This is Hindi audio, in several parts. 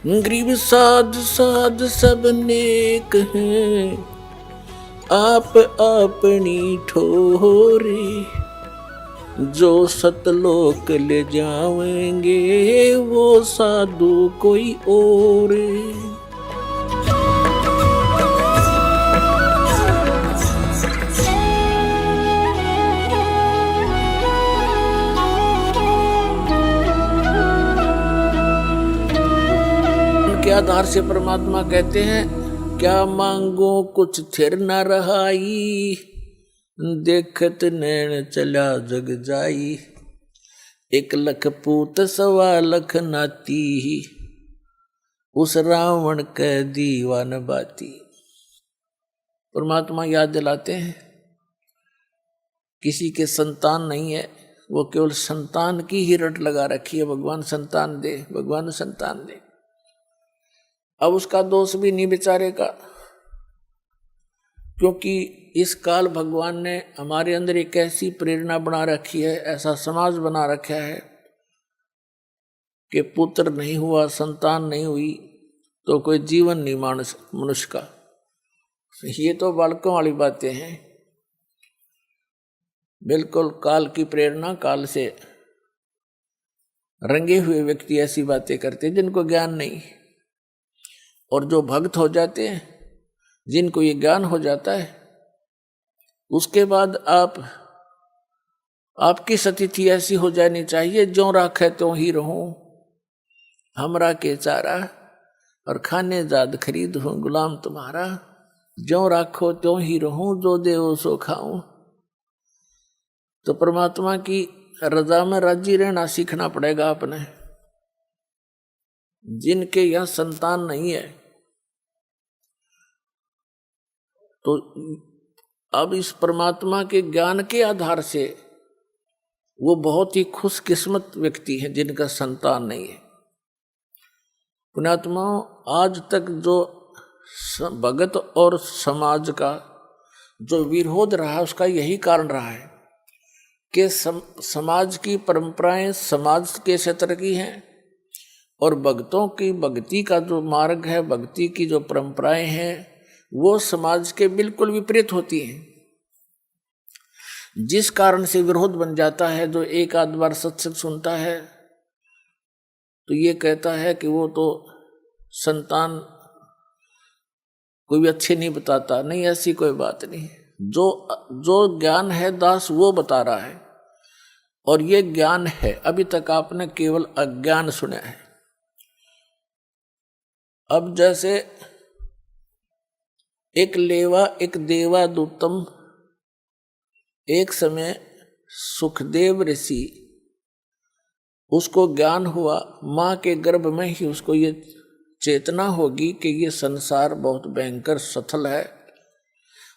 गरीब साध साध सब नेक हैं, आप अपनी ठोरे। जो सतलोक ले जाएंगे वो साधु कोई और। के आधार से परमात्मा कहते हैं, क्या मांगो कुछ थिर न रहाई, देखत नैन चला जग जाई। 1 लख पूत 1.25 लख नाती, उस रावण के दीवान बाती। परमात्मा याद दिलाते हैं, किसी के संतान नहीं है, वो केवल संतान की ही रट लगा रखी है। भगवान संतान दे, भगवान संतान दे। अब उसका दोष भी नहीं बेचारे का, क्योंकि इस काल भगवान ने हमारे अंदर एक ऐसी प्रेरणा बना रखी है, ऐसा समाज बना रखा है कि पुत्र नहीं हुआ, संतान नहीं हुई तो कोई जीवन नहीं मनुष्य का। ये तो बालकों वाली बातें हैं। बिल्कुल काल की प्रेरणा, काल से रंगे हुए व्यक्ति ऐसी बातें करते जिनको ज्ञान नहीं। और जो भक्त हो जाते हैं, जिनको ये ज्ञान हो जाता है, उसके बाद आपकी स्थिति ऐसी हो जानी चाहिए, ज्यों राखे त्यों ही रहूं, हमरा के चारा और खाने जाद खरीद हूं गुलाम तुम्हारा। ज्यों राखो त्यों ही रहूं, जो देवो सो खाऊं। तो परमात्मा की रजा में राजी रहना सीखना पड़ेगा अपने। जिनके यहां संतान नहीं है, तो अब इस परमात्मा के ज्ञान के आधार से वो बहुत ही खुशकिस्मत व्यक्ति है जिनका संतान नहीं है। पुण्यात्माओं, आज तक जो भगत और समाज का जो विरोध रहा, उसका यही कारण रहा है कि समाज की परंपराएं समाज के क्षेत्र की हैं, और भक्तों की भक्ति का जो मार्ग है, भक्ति की जो परंपराएं हैं, वो समाज के बिल्कुल विपरीत होती हैं। जिस कारण से विरोध बन जाता है। जो एक आध बार सत्संग सुनता है तो ये कहता है कि वो तो संतान कोई भी अच्छे नहीं बताता। नहीं, ऐसी कोई बात नहीं। जो ज्ञान है दास वो बता रहा है, और ये ज्ञान है। अभी तक आपने केवल अज्ञान सुना है। अब जैसे एक लेवा एक देवा दूतम, एक समय सुखदेव ऋषि, उसको ज्ञान हुआ, माँ के गर्भ में ही उसको ये चेतना होगी कि ये संसार बहुत भयंकर सथल है,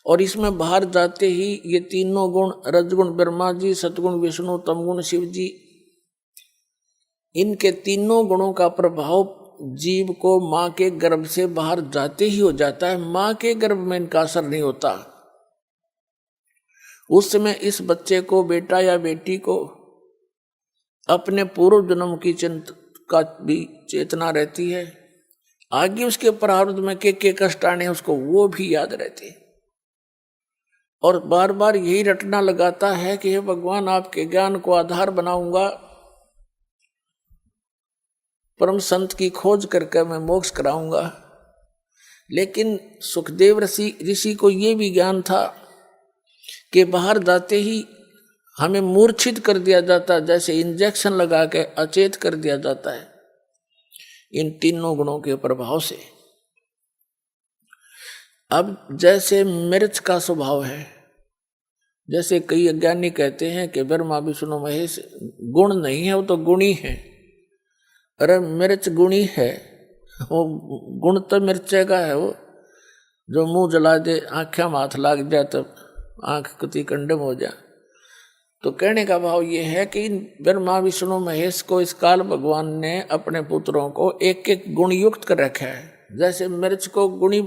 और इसमें बाहर जाते ही ये तीनों गुण, रजगुण ब्रह्मा जी, सतगुण विष्णु, तमगुण शिव जी, इनके तीनों गुणों का प्रभाव जीव को माँ के गर्भ से बाहर जाते ही हो जाता है। माँ के गर्भ में इनका असर नहीं होता। उस समय इस बच्चे को, बेटा या बेटी को, अपने पूर्व जन्म की चिंता का भी चेतना रहती है। आगे उसके प्रारब्ध में के कष्ट आने उसको वो भी याद रहते, और बार बार यही रटना लगाता है कि हे भगवान, आपके ज्ञान को आधार बनाऊंगा, परम संत की खोज करके मैं मोक्ष कराऊंगा। लेकिन सुखदेव ऋषि को ये भी ज्ञान था कि बाहर जाते ही हमें मूर्छित कर दिया जाता, जैसे इंजेक्शन लगा के अचेत कर दिया जाता है इन तीनों गुणों के प्रभाव से। अब जैसे मिर्च का स्वभाव है, जैसे कई अज्ञानी कहते हैं कि ब्रह्मा विष्णु महेश गुण नहीं है, वो तो गुणी है। अरे मिर्च गुणी है, वो गुण तो मिर्चे का है। वो जो मुंह जला दे, आँखें में हाथ लाग जाए तब आँख कुती कंडम हो जाए। तो कहने का भाव ये है कि ब्रह्मा विष्णु महेश को इस काल भगवान ने अपने पुत्रों को एक एक गुण युक्त कर रखा है। जैसे मिर्च को गुणी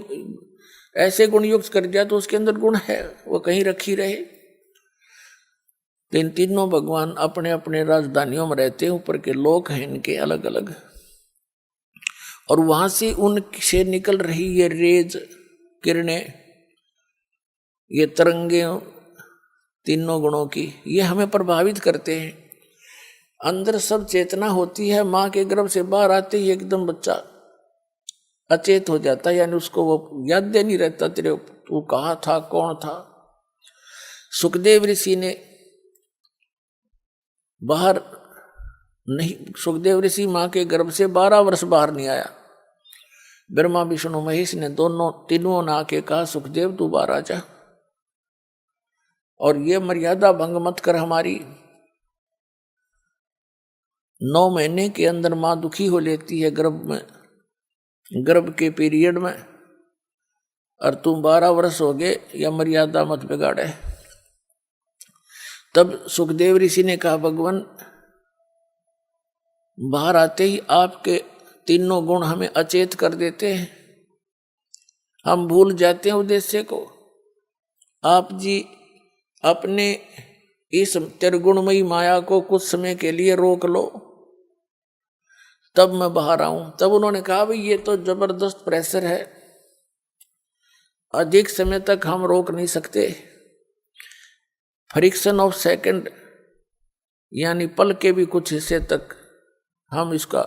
ऐसे गुण युक्त कर दिया तो उसके अंदर गुण है, वो कहीं रखी रहे। इन तीनों भगवान अपने अपने राजधानियों में रहते हैं, ऊपर के लोक हैं इनके अलग अलग। और वहां से उनसे निकल रही ये रेज किरणें, ये तरंगे तीनों गुणों की, ये हमें प्रभावित करते हैं। अंदर सब चेतना होती है, माँ के गर्भ से बाहर आते ही एकदम बच्चा अचेत हो जाता है, यानी उसको वो याद नहीं रहता तेरे तू कहाँ था, कौन था। सुखदेव ऋषि ने बाहर नहीं, सुखदेव ऋषि माँ के गर्भ से 12 वर्ष बाहर नहीं आया। ब्रह्मा विष्णु महेश ने तीनों ने आके कहा सुखदेव तू बाहर आ जा, और ये मर्यादा भंग मत कर हमारी। 9 महीने के अंदर माँ दुखी हो लेती है गर्भ में, गर्भ के पीरियड में, और तुम 12 वर्ष हो गए, या मर्यादा मत बिगाड़े। तब सुखदेव ऋषि ने कहा भगवान बाहर आते ही आपके तीनों गुण हमें अचेत कर देते हैं, हम भूल जाते हैं उद्देश्य को। आप जी अपने इस त्रिगुणमयी माया को कुछ समय के लिए रोक लो, तब मैं बाहर आऊं। तब उन्होंने कहा भाई ये तो जबरदस्त प्रेशर है, अधिक समय तक हम रोक नहीं सकते। फ्रिक्शन ऑफ सेकंड, यानी पल के भी कुछ हिस्से तक हम इसका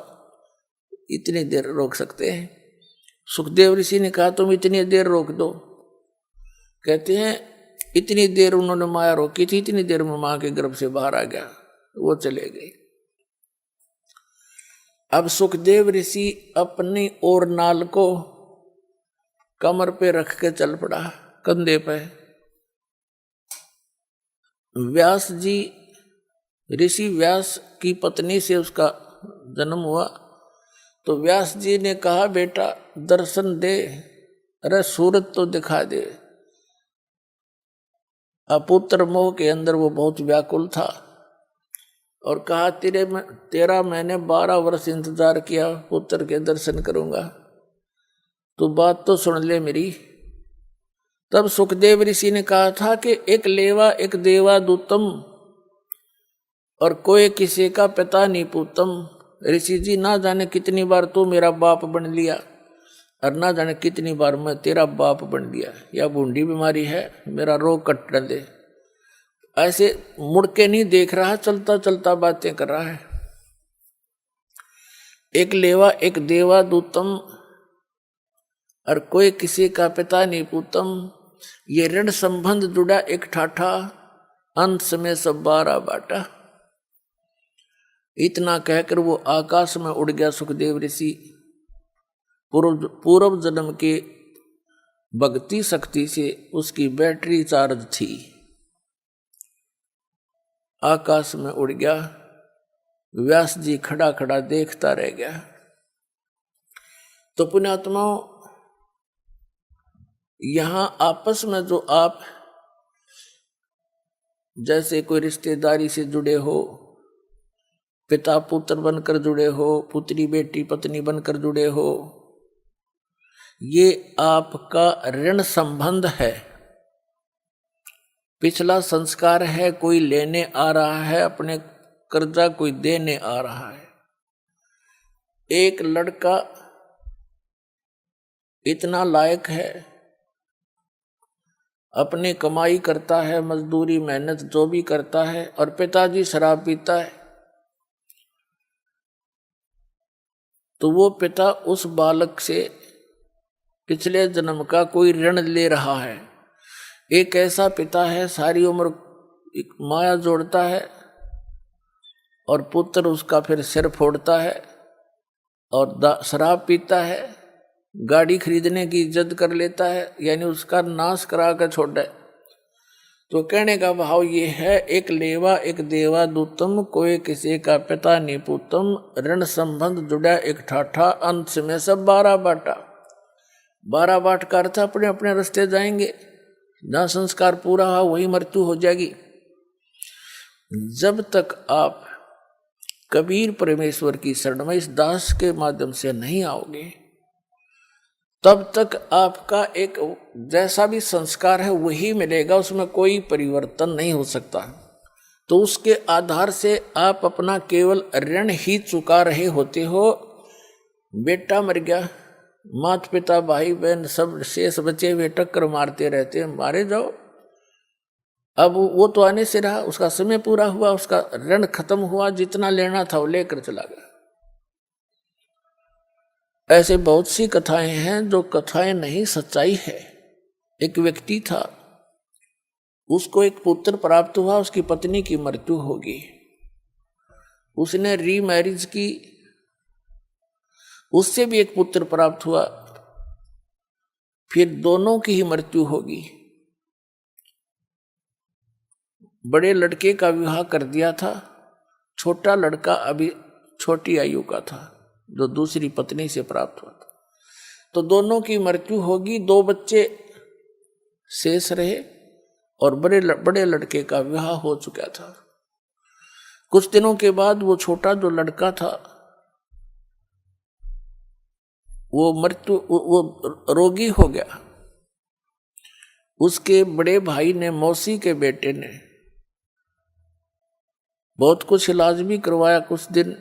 इतनी देर रोक सकते हैं। सुखदेव ऋषि ने कहा तुम इतनी देर रोक दो। कहते हैं इतनी देर उन्होंने माया रोकी थी, इतनी देर में मां के गर्भ से बाहर आ गया, वो चले गए। अब सुखदेव ऋषि अपनी और नाल को कमर पे रख के चल पड़ा, कंधे पे। व्यास जी, ऋषि व्यास की पत्नी से उसका जन्म हुआ, तो व्यास जी ने कहा बेटा दर्शन दे, अरे सूरत तो दिखा दे। अपुत्र मोह के अंदर वो बहुत व्याकुल था और कहा तेरा मैंने 12 वर्ष इंतजार किया, पुत्र के दर्शन करूंगा, तो बात तो सुन ले मेरी। तब सुखदेव ऋषि ने कहा था कि एक लेवा एक देवा दूतम, और कोई किसी का पिता नहीं पूतम। ऋषि जी ना जाने कितनी बार तू मेरा बाप बन लिया, और ना जाने कितनी बार मैं तेरा बाप बन लिया। या बूंदी बीमारी है, मेरा रोग कट दे। ऐसे मुड़ के नहीं देख रहा, चलता चलता बातें कर रहा है। एक लेवा एक देवा दूतम, और कोई किसी का पिता नहीं पूतम। ये ऋण संबंध जुड़ा एक ठाठा, अंत में सब 12 बाटा। इतना कहकर वो आकाश में उड़ गया। सुखदेव ऋषि पूर्व जन्म के भक्ति शक्ति से उसकी बैटरी चार्ज थी, आकाश में उड़ गया। व्यास जी खड़ा खड़ा देखता रह गया। तो पुण्यात्माओं, यहां आपस में जो आप जैसे कोई रिश्तेदारी से जुड़े हो, पिता पुत्र बनकर जुड़े हो, पुत्री बेटी पत्नी बनकर जुड़े हो, ये आपका ऋण संबंध है, पिछला संस्कार है। कोई लेने आ रहा है अपने कर्जा, कोई देने आ रहा है। एक लड़का इतना लायक है, अपनी कमाई करता है, मजदूरी मेहनत जो भी करता है, और पिताजी शराब पीता है, तो वो पिता उस बालक से पिछले जन्म का कोई ऋण ले रहा है। एक ऐसा पिता है सारी उम्र एक माया जोड़ता है, और पुत्र उसका फिर सिर फोड़ता है और शराब पीता है, गाड़ी खरीदने की जिद कर लेता है, यानी उसका नाश करा कर छोड़ है। तो कहने का भाव ये है, एक लेवा एक देवा दूतम, कोई किसी का पिता नहीं पूतम। ऋण संबंध जुड़ा एक ठाठा, अंत में सब 12 बाटा। 12 बाट का अर्थ अपने अपने रास्ते जाएंगे, जहाँ संस्कार पूरा हुआ वही मृत्यु हो जाएगी। जब तक आप कबीर परमेश्वर की शरण में इस दास के माध्यम से नहीं आओगे, तब तक आपका एक जैसा भी संस्कार है वही मिलेगा, उसमें कोई परिवर्तन नहीं हो सकता। तो उसके आधार से आप अपना केवल ऋण ही चुका रहे होते हो, बेटा मर गया, माता पिता भाई बहन सब शेष बचे हुए टक्कर मारते रहते, मारे जाओ। अब वो तो आने से रहा, उसका समय पूरा हुआ, उसका ऋण खत्म हुआ, जितना लेना था वो लेकर चला गया। ऐसे बहुत सी कथाएं हैं जो कथाएं नहीं, सच्चाई है। एक व्यक्ति था, उसको एक पुत्र प्राप्त हुआ, उसकी पत्नी की मृत्यु होगी, उसने रीमैरिज की, उससे भी एक पुत्र प्राप्त हुआ, फिर दोनों की ही मृत्यु होगी। बड़े लड़के का विवाह कर दिया था, छोटा लड़का अभी छोटी आयु का था जो दूसरी पत्नी से प्राप्त हुआ था। तो दोनों की मृत्यु होगी, दो बच्चे शेष रहे और बड़े लड़के का विवाह हो चुका था। कुछ दिनों के बाद वो छोटा जो लड़का था वो रोगी हो गया। उसके बड़े भाई ने, मौसी के बेटे ने बहुत कुछ इलाज भी करवाया कुछ दिन,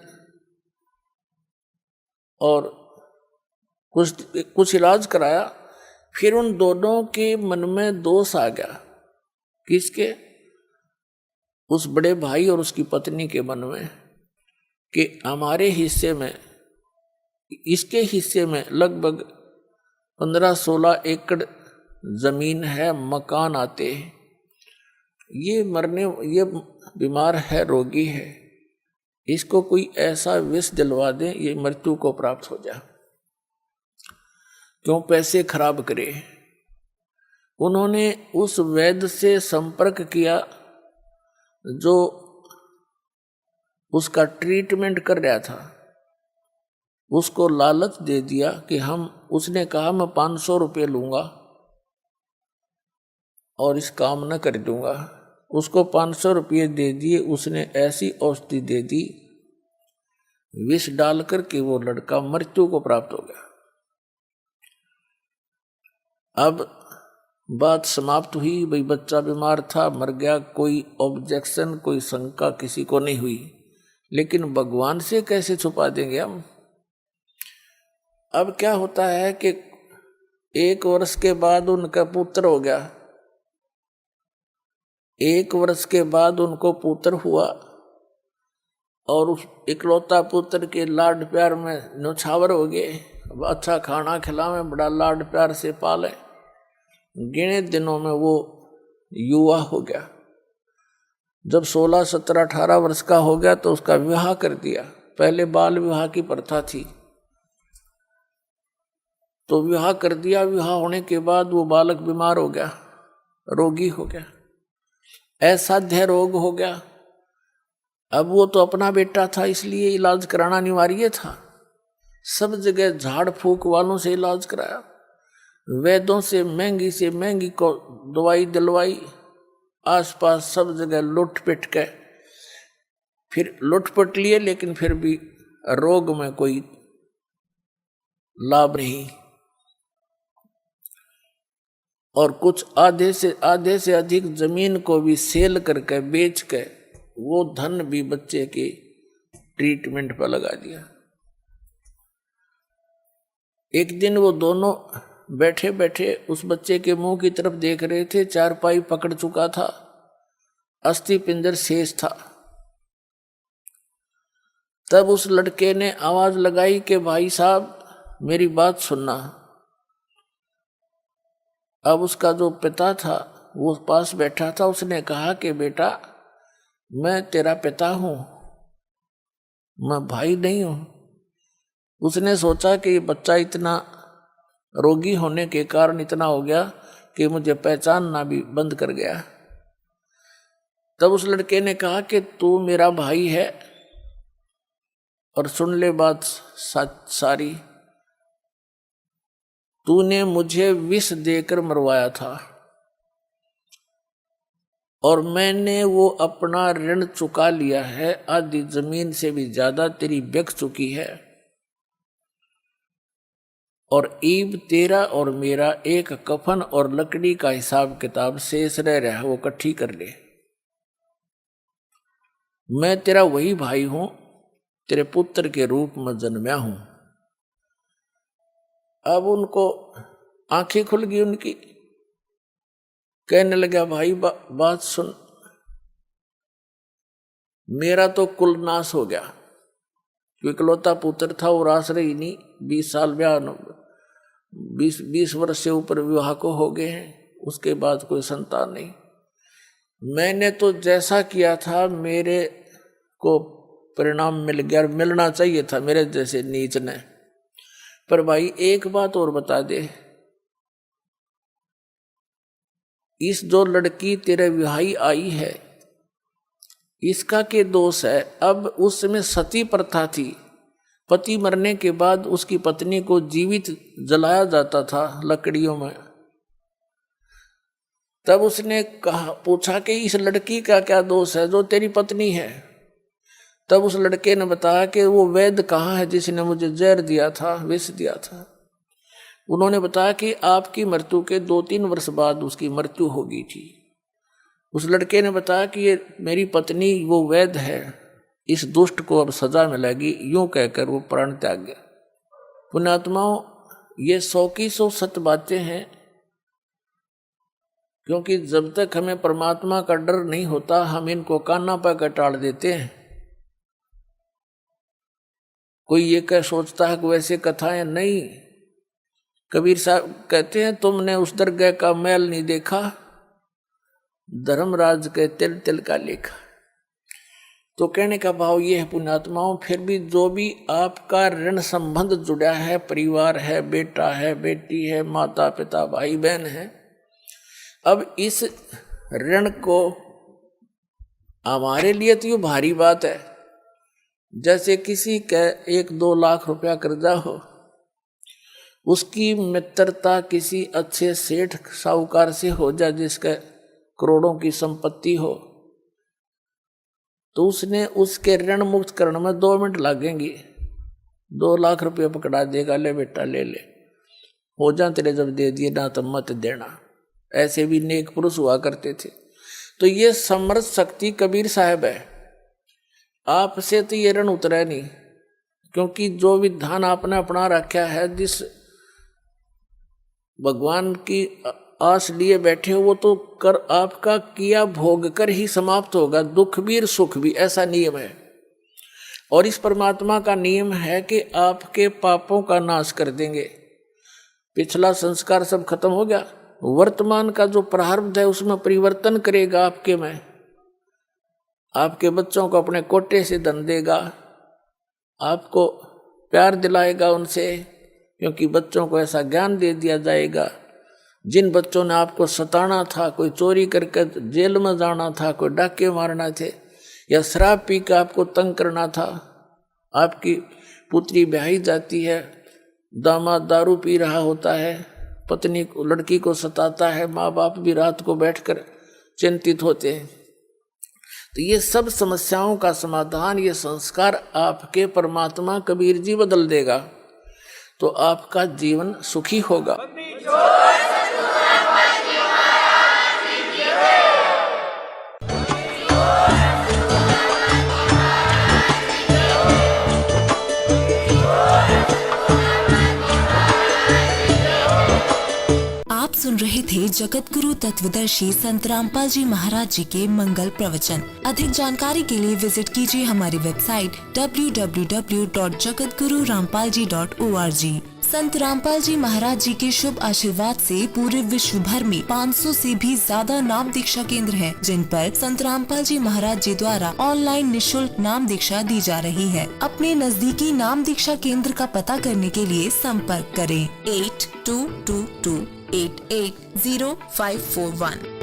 और कुछ इलाज कराया। फिर उन दोनों के मन में दोष आ गया। किसके? उस बड़े भाई और उसकी पत्नी के मन में, कि हमारे हिस्से में, इसके हिस्से में लगभग 15-16 एकड़ जमीन है, मकान आते हैं, ये बीमार है, रोगी है, इसको कोई ऐसा विष दिलवा दे ये मृत्यु को प्राप्त हो जाए, क्यों पैसे खराब करे। उन्होंने उस वैद्य से संपर्क किया जो उसका ट्रीटमेंट कर रहा था, उसको लालच दे दिया कि उसने कहा मैं 500 रुपये लूंगा और इस काम न कर दूंगा। उसको 500 रुपये दे दिए, उसने ऐसी औषधि दे दी, विष डालकर के वो लड़का मृत्यु को प्राप्त हो गया। अब बात समाप्त हुई, भाई बच्चा बीमार था, मर गया, कोई ऑब्जेक्शन, कोई शंका किसी को नहीं हुई। लेकिन भगवान से कैसे छुपा देंगे हम? अब क्या होता है कि 1 वर्ष के बाद उनका पुत्र हो गया, 1 वर्ष के बाद उनको पुत्र हुआ, और उस इकलौता पुत्र के लाड प्यार में न्यौछावर हो गए। अच्छा खाना खिलावे, बड़ा लाड प्यार से पाले, गिने दिनों में वो युवा हो गया। जब 16, 17, 18 वर्ष का हो गया तो उसका विवाह कर दिया। पहले बाल विवाह की प्रथा थी, तो विवाह कर दिया। विवाह होने के बाद वो बालक बीमार हो गया, रोगी हो गया, असाध्य रोग हो गया। अब वो तो अपना बेटा था, इसलिए इलाज कराना अनिवार्य था। सब जगह झाड़ फूक वालों से इलाज कराया, वैद्यों से महंगी को दवाई दिलवाई, आसपास सब जगह लुट पिट के फिर लुटपट लिए, लेकिन फिर भी रोग में कोई लाभ नहीं। और कुछ आधे से अधिक जमीन को भी सेल करके बेच के वो धन भी बच्चे के ट्रीटमेंट पर लगा दिया। एक दिन वो दोनों बैठे बैठे उस बच्चे के मुंह की तरफ देख रहे थे। चारपाई पकड़ चुका था, अस्थि पिंजर शेष था। तब उस लड़के ने आवाज लगाई कि भाई साहब मेरी बात सुनना। अब उसका जो पिता था वो पास बैठा था, उसने कहा कि बेटा मैं तेरा पिता हूं, मैं भाई नहीं हूं। उसने सोचा कि ये बच्चा इतना रोगी होने के कारण इतना हो गया कि मुझे पहचानना भी बंद कर गया। तब उस लड़के ने कहा कि तू मेरा भाई है और सुन ले बात सारी, तूने मुझे विष देकर मरवाया था और मैंने वो अपना ऋण चुका लिया है, आधी जमीन से भी ज्यादा तेरी बिक चुकी है, और ईब तेरा और मेरा एक कफन और लकड़ी का हिसाब किताब शेष रह रहा है, वो इकट्ठी कर ले। मैं तेरा वही भाई हूं, तेरे पुत्र के रूप में जन्मया हूं। अब उनको आंखें खुल गई उनकी, कहने लगा भाई बात सुन, मेरा तो कुल नाश हो गया, क्योंकि इकलौता पुत्र था और आश्रय ही नहीं, 20 साल ब्याह 20 वर्ष से ऊपर विवाह को हो गए हैं, उसके बाद कोई संतान नहीं। मैंने तो जैसा किया था मेरे को परिणाम मिल गया, मिलना चाहिए था मेरे जैसे नीच ने। पर भाई एक बात और बता दे, इस जो लड़की तेरे विवाही आई है इसका के दोष है? अब उस समय सती प्रथा थी, पति मरने के बाद उसकी पत्नी को जीवित जलाया जाता था लकड़ियों में। तब उसने कहा, पूछा कि इस लड़की का क्या दोष है जो तेरी पत्नी है? तब उस लड़के ने बताया कि वो वैद्य कहाँ है जिसने मुझे जहर दिया था, विष दिया था। उन्होंने बताया कि आपकी मृत्यु के 2-3 वर्ष बाद उसकी मृत्यु हो गई थी। उस लड़के ने बताया कि ये मेरी पत्नी वो वैद्य है, इस दुष्ट को अब सजा मिलेगी, यूं कहकर वो प्राण त्याग गया। पुण्यात्माओं, ये 100 की 100 सत्य बातें हैं, क्योंकि जब तक हमें परमात्मा का डर नहीं होता हम इनको कान्ना पर टाल देते हैं। कोई ये क्या सोचता है कि वैसे कथाएं नहीं। कबीर साहब कहते हैं, तुमने उस दरगाह का मैल नहीं देखा, धर्मराज के तिल तिल का लेखा। तो कहने का भाव ये है पुण्यात्माओं, फिर भी जो भी आपका ऋण संबंध जुड़ा है, परिवार है, बेटा है, बेटी है, माता पिता, भाई बहन है, अब इस ऋण को हमारे लिए तो ये भारी बात है। जैसे किसी का 1-2 लाख रुपया कर्जा हो, उसकी मित्रता किसी अच्छे सेठ साहूकार से हो जाए जिसका करोड़ों की संपत्ति हो, तो उसने उसके ऋण मुक्त करने में 2 मिनट लगेंगे, 2 लाख रुपया पकड़ा देगा, ले बेटा ले ले, हो जा तेरे जब दे दिए ना तो मत देना। ऐसे भी नेक पुरुष हुआ करते थे। तो ये समर्थ शक्ति कबीर साहब है। आपसे तो ये ऋण उतरा नहीं, क्योंकि जो विधान आपने अपना रखा है, जिस भगवान की आस लिए बैठे हो, वो तो कर आपका किया भोग कर ही समाप्त होगा, दुख भी और सुख भी, ऐसा नियम है। और इस परमात्मा का नियम है कि आपके पापों का नाश कर देंगे। पिछला संस्कार सब खत्म हो गया, वर्तमान का जो प्रारब्ध है उसमें परिवर्तन करेगा आपके में। आपके बच्चों को अपने कोटे से धन देगा, आपको प्यार दिलाएगा उनसे, क्योंकि बच्चों को ऐसा ज्ञान दे दिया जाएगा। जिन बच्चों ने आपको सताना था, कोई चोरी करके जेल में जाना था, कोई डाके मारना थे, या शराब पी कर आपको तंग करना था, आपकी पुत्री ब्याही जाती है, दामाद दारू पी रहा होता है, पत्नी लड़की को सताता है, माँ बाप भी रात को बैठकर चिंतित होते हैं। तो ये सब समस्याओं का समाधान, ये संस्कार आपके परमात्मा कबीर जी बदल देगा, तो आपका जीवन सुखी होगा। सुन रहे थे जगत गुरु तत्वदर्शी संत रामपाल जी महाराज जी के मंगल प्रवचन। अधिक जानकारी के लिए विजिट कीजिए हमारी वेबसाइट www.jagatgururampalji.org। संत रामपाल जी महाराज जी के शुभ आशीर्वाद से पूरे विश्व भर में 500 से भी ज्यादा नाम दीक्षा केंद्र हैं, जिन पर संत रामपाल जी महाराज जी द्वारा ऑनलाइन निशुल्क नाम दीक्षा दी जा रही है। अपने नजदीकी नाम दीक्षा केंद्र का पता करने के लिए संपर्क करें 8222880541।